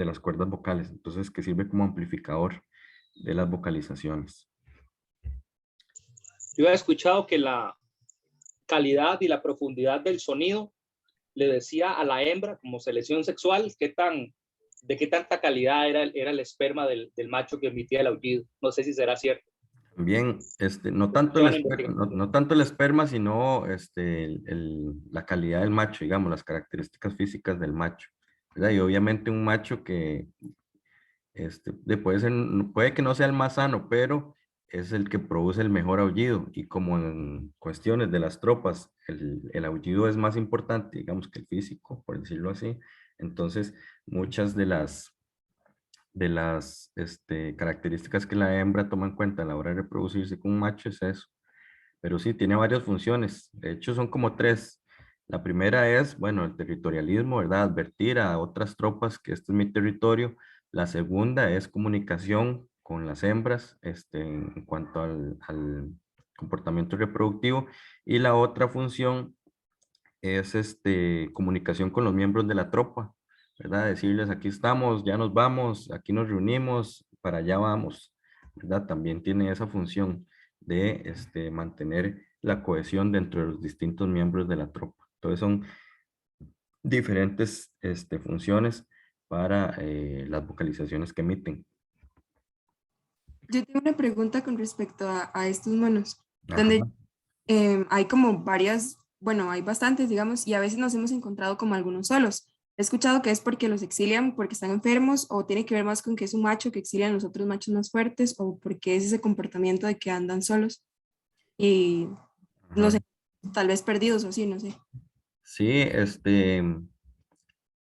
[SPEAKER 1] las cuerdas vocales, entonces que sirve como amplificador de las vocalizaciones.
[SPEAKER 4] Yo he escuchado que la calidad y la profundidad del sonido le decía a la hembra como selección sexual de qué tanta calidad era el esperma del macho que emitía el aullido. No sé si será cierto.
[SPEAKER 1] También, no tanto el esperma, sino la calidad del macho, digamos, las características físicas del macho, ¿verdad? Y obviamente un macho que puede que no sea el más sano, pero es el que produce el mejor aullido. Y como en cuestiones de las tropas, el aullido es más importante, digamos, que el físico, por decirlo así. Entonces, muchas de las características que la hembra toma en cuenta a la hora de reproducirse con un macho es eso. Pero sí, tiene varias funciones. De hecho, son como tres. La primera es, bueno, el territorialismo, ¿verdad? Advertir a otras tropas que este es mi territorio. La segunda es comunicación con las hembras, en cuanto al comportamiento reproductivo. Y la otra función es, comunicación con los miembros de la tropa, ¿verdad? Decirles, aquí estamos, ya nos vamos, aquí nos reunimos, para allá vamos, ¿verdad? También tiene esa función de mantener la cohesión dentro de los distintos miembros de la tropa. Entonces son diferentes funciones para las vocalizaciones que emiten.
[SPEAKER 8] Yo tengo una pregunta con respecto a estos monos,
[SPEAKER 1] Ajá.
[SPEAKER 8] donde hay como varias, bueno, hay bastantes, digamos, y a veces nos hemos encontrado como algunos solos. He escuchado que es porque los exilian porque están enfermos o tiene que ver más con que es un macho que exilian a los otros machos más fuertes o porque es ese comportamiento de que andan solos y no
[SPEAKER 1] Ajá.
[SPEAKER 8] sé, tal vez perdidos o así, no sé.
[SPEAKER 1] Sí,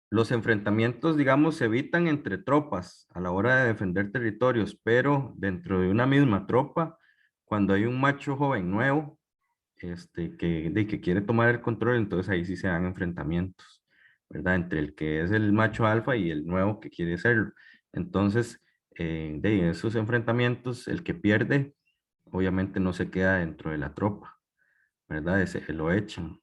[SPEAKER 1] los enfrentamientos, digamos, se evitan entre tropas a la hora de defender territorios, pero dentro de una misma tropa, cuando hay un macho joven nuevo, que quiere tomar el control, entonces ahí sí se dan enfrentamientos, ¿verdad? Entre el que es el macho alfa y el nuevo que quiere serlo. Entonces, de esos enfrentamientos, el que pierde, obviamente no se queda dentro de la tropa, ¿verdad? Lo echan.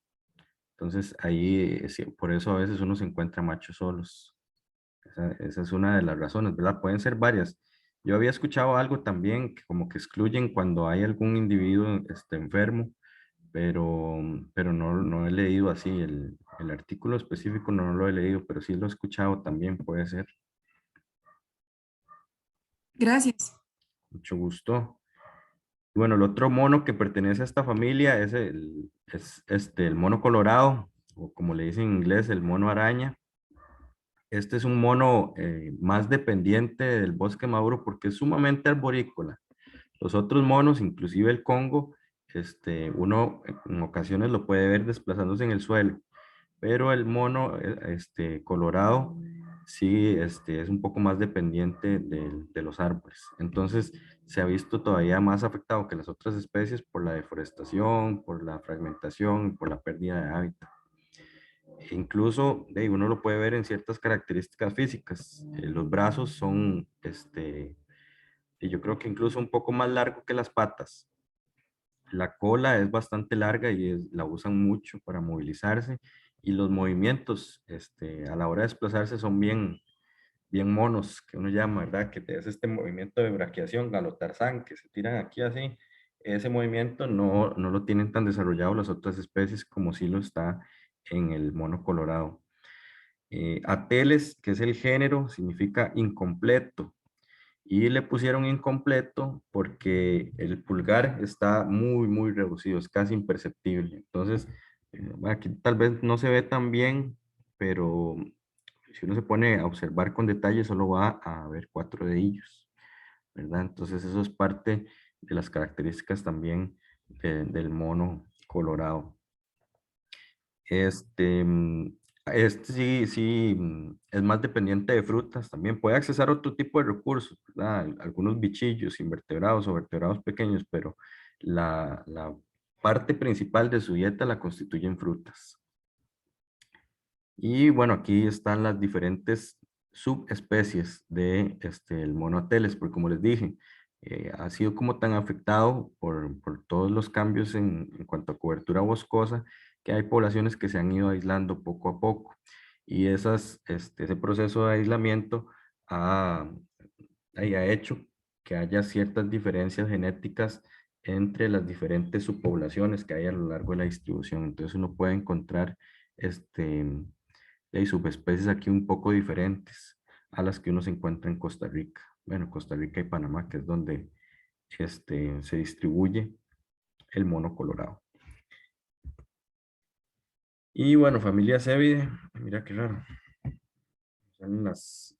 [SPEAKER 1] Entonces ahí, sí, por eso a veces uno se encuentra machos solos. Esa es una de las razones, ¿verdad? Pueden ser varias. Yo había escuchado algo también que como que excluyen cuando hay algún individuo enfermo, pero no he leído así el artículo específico, no lo he leído, pero sí lo he escuchado también, puede ser.
[SPEAKER 8] Gracias.
[SPEAKER 1] Mucho gusto. Bueno, el otro mono que pertenece a esta familia es el mono colorado, o como le dicen en inglés, el mono araña. Este es un mono más dependiente del bosque maduro porque es sumamente arborícola. Los otros monos, inclusive el congo, uno en ocasiones lo puede ver desplazándose en el suelo, pero el mono colorado sí es un poco más dependiente de los árboles. Entonces se ha visto todavía más afectado que las otras especies por la deforestación, por la fragmentación, por la pérdida de hábitat. Incluso uno lo puede ver en ciertas características físicas. Los brazos son, y yo creo que incluso un poco más largo que las patas. La cola es bastante larga y la usan mucho para movilizarse. Y los movimientos a la hora de desplazarse son bien monos, que uno llama, ¿verdad? Que te hace este movimiento de braquiación, galotarzán, que se tiran aquí así. Ese movimiento no lo tienen tan desarrollado las otras especies como sí lo está en el mono colorado. Ateles, que es el género, significa incompleto. Y le pusieron incompleto porque el pulgar está muy reducido, es casi imperceptible. Entonces, aquí tal vez no se ve tan bien, pero si uno se pone a observar con detalle, solo va a ver 4 dedillos, ¿verdad? Entonces, eso es parte de las características también del mono colorado. Este, mm, es más dependiente de frutas también. Puede accesar a otro tipo de recursos, ¿verdad? Algunos bichillos, invertebrados o vertebrados pequeños, pero la parte principal de su dieta la constituyen frutas. Y bueno, aquí están las diferentes subespecies de el mono ateles, porque como les dije, ha sido como tan afectado por todos los cambios en cuanto a cobertura boscosa, que hay poblaciones que se han ido aislando poco a poco. Y ese proceso de aislamiento ha, ha hecho que haya ciertas diferencias genéticas entre las diferentes subpoblaciones que hay a lo largo de la distribución. Entonces uno puede encontrar hay subespecies aquí un poco diferentes a las que uno se encuentra en Costa Rica. Bueno, Costa Rica y Panamá, que es donde se distribuye el mono colorado. Y bueno, familia Cevide, mira qué raro. Salen las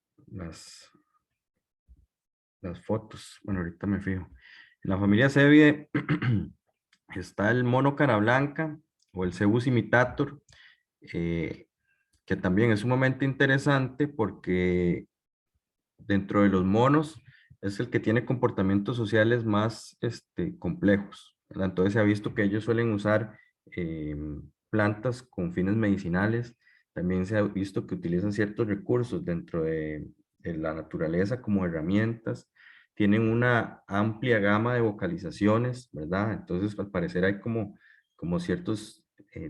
[SPEAKER 1] fotos. Bueno, ahorita me fijo. En la familia Cevide está el mono cara blanca o el Cebus imitator, que también es sumamente interesante porque dentro de los monos es el que tiene comportamientos sociales más complejos, ¿verdad? Entonces se ha visto que ellos suelen usar plantas con fines medicinales. También se ha visto que utilizan ciertos recursos dentro de la naturaleza como herramientas. Tienen una amplia gama de vocalizaciones, ¿verdad? Entonces al parecer hay como ciertos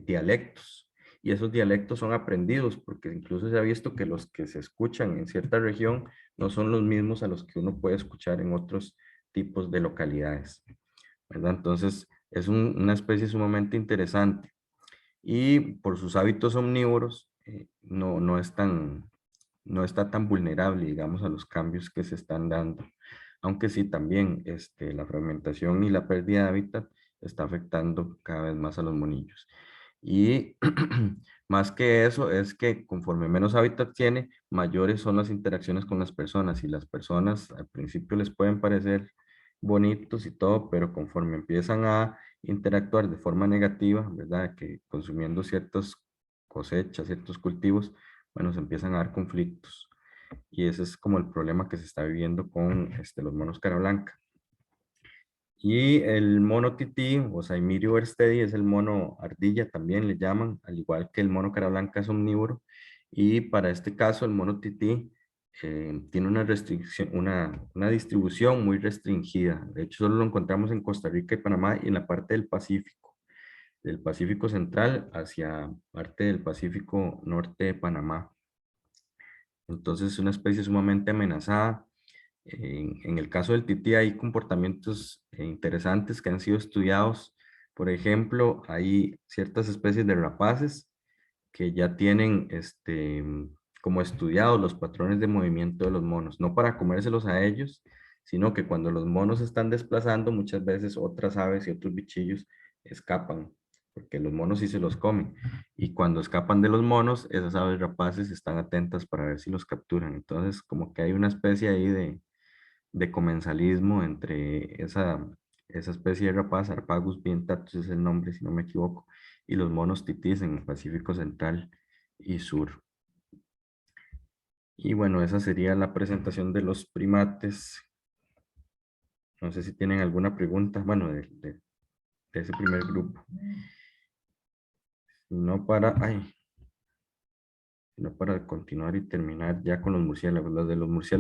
[SPEAKER 1] dialectos. Y esos dialectos son aprendidos porque incluso se ha visto que los que se escuchan en cierta región no son los mismos a los que uno puede escuchar en otros tipos de localidades, ¿verdad? Entonces, es una especie sumamente interesante y por sus hábitos omnívoros no está tan vulnerable, digamos, a los cambios que se están dando. Aunque sí, también la fragmentación y la pérdida de hábitat está afectando cada vez más a los monillos. Y más que eso, es que conforme menos hábitat tiene, mayores son las interacciones con las personas. Y las personas al principio les pueden parecer bonitos y todo, pero conforme empiezan a interactuar de forma negativa, ¿verdad? Que consumiendo ciertas cosechas, ciertos cultivos, bueno, se empiezan a dar conflictos. Y ese es como el problema que se está viviendo con los monos cara blanca. Y el mono tití o Saimirio erstedi es el mono ardilla, también le llaman, al igual que el mono cara blanca es omnívoro. Y para este caso, el mono tití tiene una restricción, una distribución muy restringida. De hecho, solo lo encontramos en Costa Rica y Panamá y en la parte del Pacífico Central hacia parte del Pacífico Norte de Panamá. Entonces es una especie sumamente amenazada. En el caso del tití hay comportamientos interesantes que han sido estudiados. Por ejemplo, hay ciertas especies de rapaces que ya tienen como estudiados los patrones de movimiento de los monos, no para comérselos a ellos, sino que cuando los monos se están desplazando, muchas veces otras aves y otros bichillos escapan, porque los monos sí se los comen. Y cuando escapan de los monos, esas aves rapaces están atentas para ver si los capturan. Entonces, como que hay una especie ahí de comensalismo entre esa especie de rapaz, Harpagus vientatus es el nombre, si no me equivoco, y los monos titís en el Pacífico Central y Sur. Y bueno, esa sería la presentación de los primates. No sé si tienen alguna pregunta, bueno, de ese primer grupo. Si no para continuar y terminar ya con los murciélagos. Los de los murciélagos